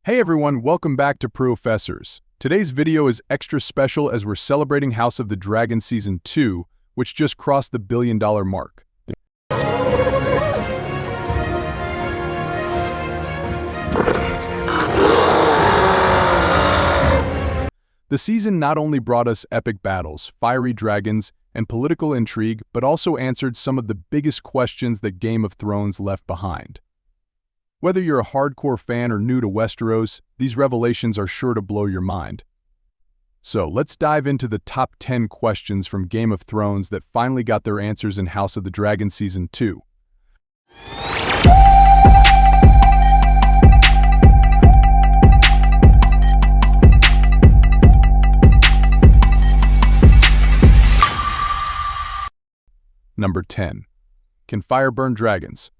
Hey everyone, welcome back to Proo-fessors. Today's video is extra special as we're celebrating House of the Dragon Season 2, which just crossed the billion-dollar mark. The season not only brought us epic battles, fiery dragons, and political intrigue, but also answered some of the biggest questions that Game of Thrones left behind. Whether you're a hardcore fan or new to Westeros, these revelations are sure to blow your mind. So let's dive into the top 10 questions from Game of Thrones that finally got their answers in House of the Dragon Season 2. Number 10. Can fire burn dragons?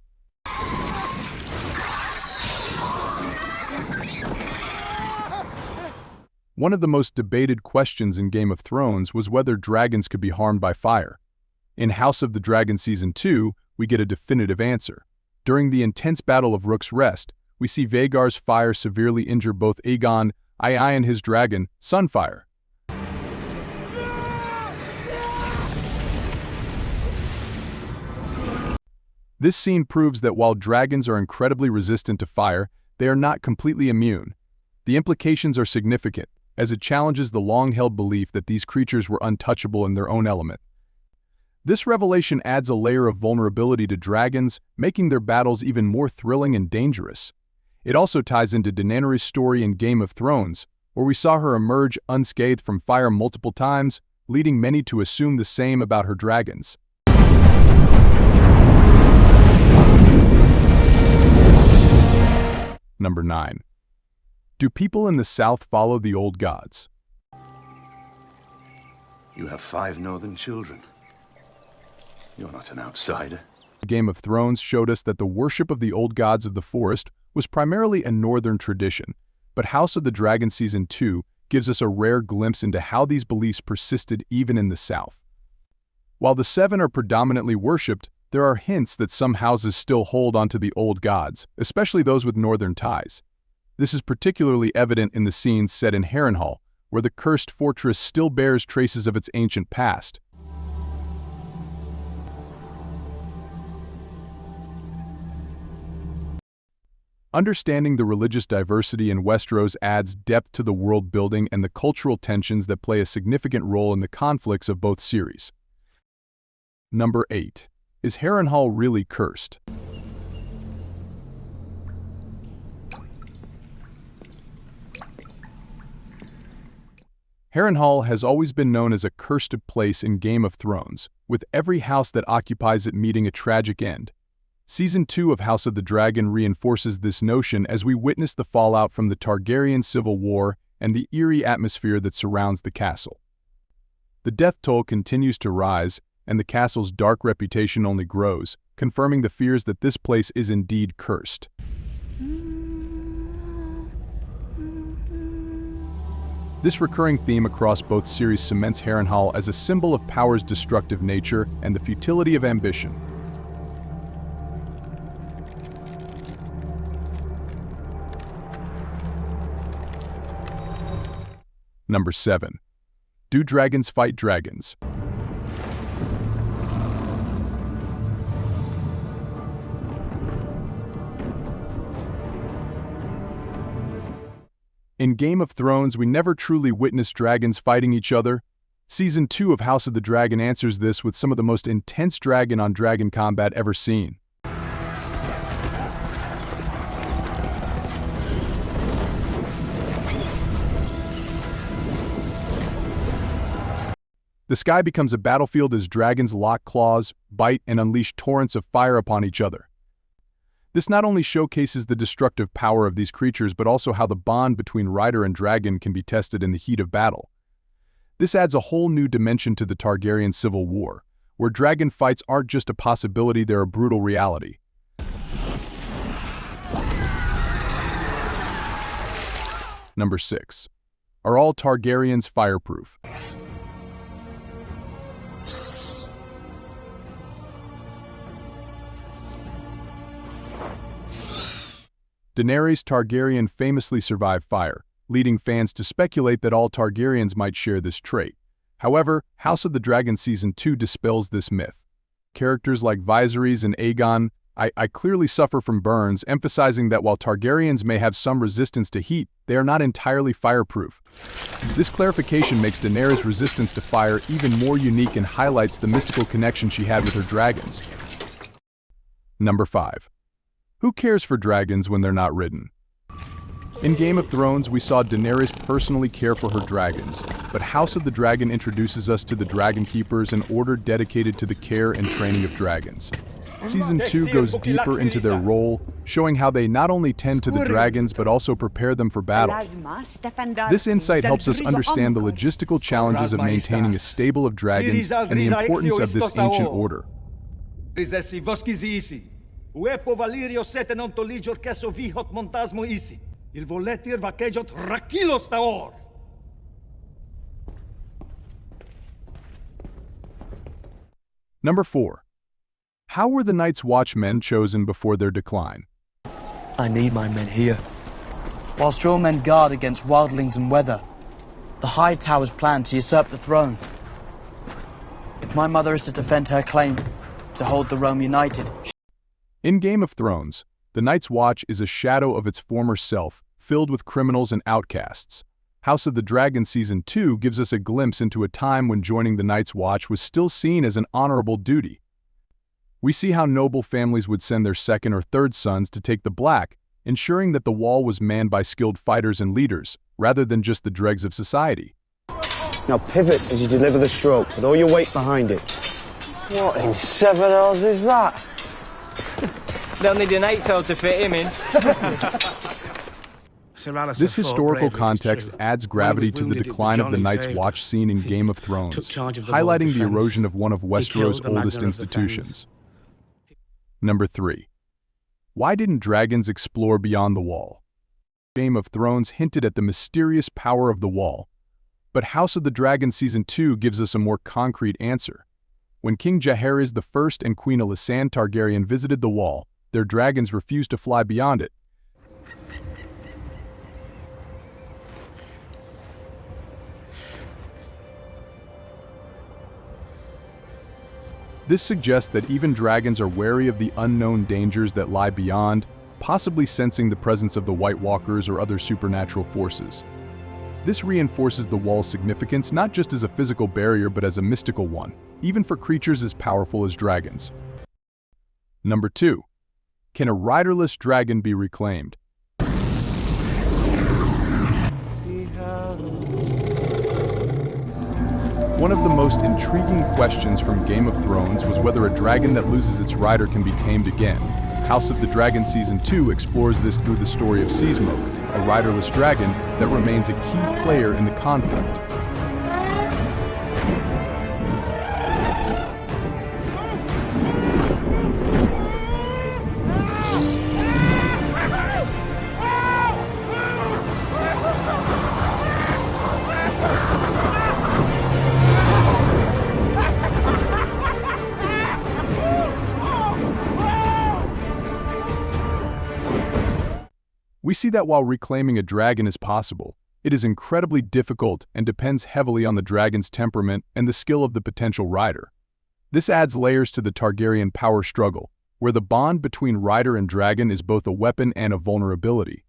One of the most debated questions in Game of Thrones was whether dragons could be harmed by fire. In House of the Dragon Season 2, we get a definitive answer. During the intense Battle of Rook's Rest, we see Vhagar's fire severely injure both Aegon I and his dragon, Sunfire. This scene proves that while dragons are incredibly resistant to fire, they are not completely immune. The implications are significant, as it challenges the long-held belief that these creatures were untouchable in their own element. This revelation adds a layer of vulnerability to dragons, making their battles even more thrilling and dangerous. It also ties into Daenerys' story in Game of Thrones, where we saw her emerge unscathed from fire multiple times, leading many to assume the same about her dragons. Number 9. Do people in the South follow the old gods? You have 5 northern children. You're not an outsider. Game of Thrones showed us that the worship of the old gods of the forest was primarily a northern tradition, but House of the Dragon Season 2 gives us a rare glimpse into how these beliefs persisted even in the South. While the Seven are predominantly worshipped, there are hints that some houses still hold onto the old gods, especially those with northern ties. This is particularly evident in the scenes set in Harrenhal, where the cursed fortress still bears traces of its ancient past. Understanding the religious diversity in Westeros adds depth to the world building and the cultural tensions that play a significant role in the conflicts of both series. Number 8. Is Harrenhal really cursed? Harrenhal has always been known as a cursed place in Game of Thrones, with every house that occupies it meeting a tragic end. Season 2 of House of the Dragon reinforces this notion as we witness the fallout from the Targaryen Civil War and the eerie atmosphere that surrounds the castle. The death toll continues to rise, and the castle's dark reputation only grows, confirming the fears that this place is indeed cursed. This recurring theme across both series cements Harrenhal as a symbol of power's destructive nature and the futility of ambition. Number 7. Do dragons fight dragons? In Game of Thrones, we never truly witnessed dragons fighting each other. Season 2 of House of the Dragon answers this with some of the most intense dragon-on-dragon combat ever seen. The sky becomes a battlefield as dragons lock claws, bite, and unleash torrents of fire upon each other. This not only showcases the destructive power of these creatures, but also how the bond between rider and dragon can be tested in the heat of battle. This adds a whole new dimension to the Targaryen Civil War, where dragon fights aren't just a possibility, they're a brutal reality. Number 6. Are all Targaryens fireproof? Daenerys Targaryen famously survived fire, leading fans to speculate that all Targaryens might share this trait. However, House of the Dragon Season 2 dispels this myth. Characters like Viserys and Aegon I clearly suffer from burns, emphasizing that while Targaryens may have some resistance to heat, they are not entirely fireproof. This clarification makes Daenerys' resistance to fire even more unique and highlights the mystical connection she had with her dragons. Number 5. Who cares for dragons when they're not ridden? In Game of Thrones, we saw Daenerys personally care for her dragons, but House of the Dragon introduces us to the Dragon Keepers, an order dedicated to the care and training of dragons. Season 2 goes deeper into their role, showing how they not only tend to the dragons but also prepare them for battle. This insight helps us understand the logistical challenges of maintaining a stable of dragons and the importance of this ancient order. Number 4. How were the Night's Watch men chosen before their decline? I need my men here. Whilst your men guard against wildlings and weather, the High Towers plan to usurp the throne. If my mother is to defend her claim to hold the realm united... In Game of Thrones, the Night's Watch is a shadow of its former self, filled with criminals and outcasts. House of the Dragon Season 2 gives us a glimpse into a time when joining the Night's Watch was still seen as an honorable duty. We see how noble families would send their second or third sons to take the Black, ensuring that the wall was manned by skilled fighters and leaders, rather than just the dregs of society. Now pivot as you deliver the stroke, with all your weight behind it. What in 7 hours is that? They'll need an 8-fell to fit him in. This historical context adds gravity to the decline of the Night's Watch scene in Game of Thrones, highlighting the erosion of one of Westeros' oldest institutions. Number 3. Why didn't dragons explore beyond the wall? Game of Thrones hinted at the mysterious power of the wall, but House of the Dragon Season 2 gives us a more concrete answer. When King Jaehaerys I and Queen Alysanne Targaryen visited the wall, their dragons refused to fly beyond it. This suggests that even dragons are wary of the unknown dangers that lie beyond, possibly sensing the presence of the White Walkers or other supernatural forces. This reinforces the wall's significance not just as a physical barrier but as a mystical one, even for creatures as powerful as dragons. Number 2. Can a riderless dragon be reclaimed? One of the most intriguing questions from Game of Thrones was whether a dragon that loses its rider can be tamed again. House of the Dragon Season 2 explores this through the story of Seasmoke, a riderless dragon that remains a key player in the conflict. We see that while reclaiming a dragon is possible, it is incredibly difficult and depends heavily on the dragon's temperament and the skill of the potential rider. This adds layers to the Targaryen power struggle, where the bond between rider and dragon is both a weapon and a vulnerability.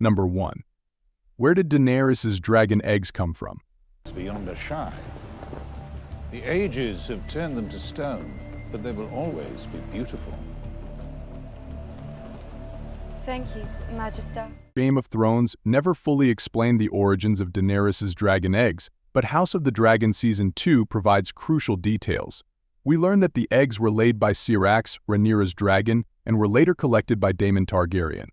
Number 1. Where did Daenerys' dragon eggs come from? Beyond a shy. The ages have turned them to stone, but they will always be beautiful. Thank you, Magister. Game of Thrones never fully explained the origins of Daenerys' dragon eggs, but House of the Dragon Season 2 provides crucial details. We learn that the eggs were laid by Syrax, Rhaenyra's dragon, and were later collected by Daemon Targaryen.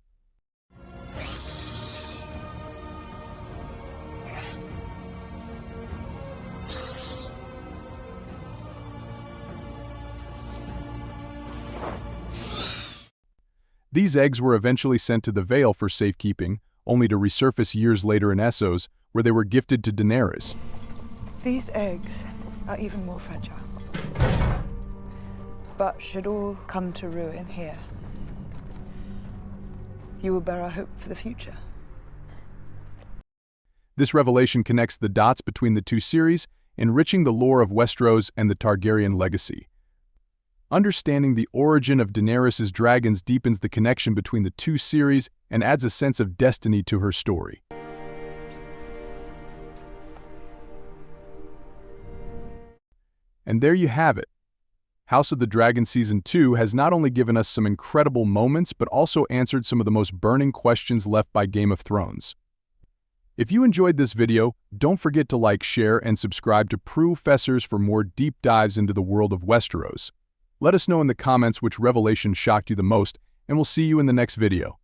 These eggs were eventually sent to the Vale for safekeeping, only to resurface years later in Essos, where they were gifted to Daenerys. These eggs are even more fragile, but should all come to ruin here, you will bear our hope for the future. This revelation connects the dots between the two series, enriching the lore of Westeros and the Targaryen legacy. Understanding the origin of Daenerys' dragons deepens the connection between the two series and adds a sense of destiny to her story. And there you have it. House of the Dragon Season 2 has not only given us some incredible moments, but also answered some of the most burning questions left by Game of Thrones. If you enjoyed this video, don't forget to like, share, and subscribe to Proo-fessors for more deep dives into the world of Westeros. Let us know in the comments which revelation shocked you the most, and we'll see you in the next video.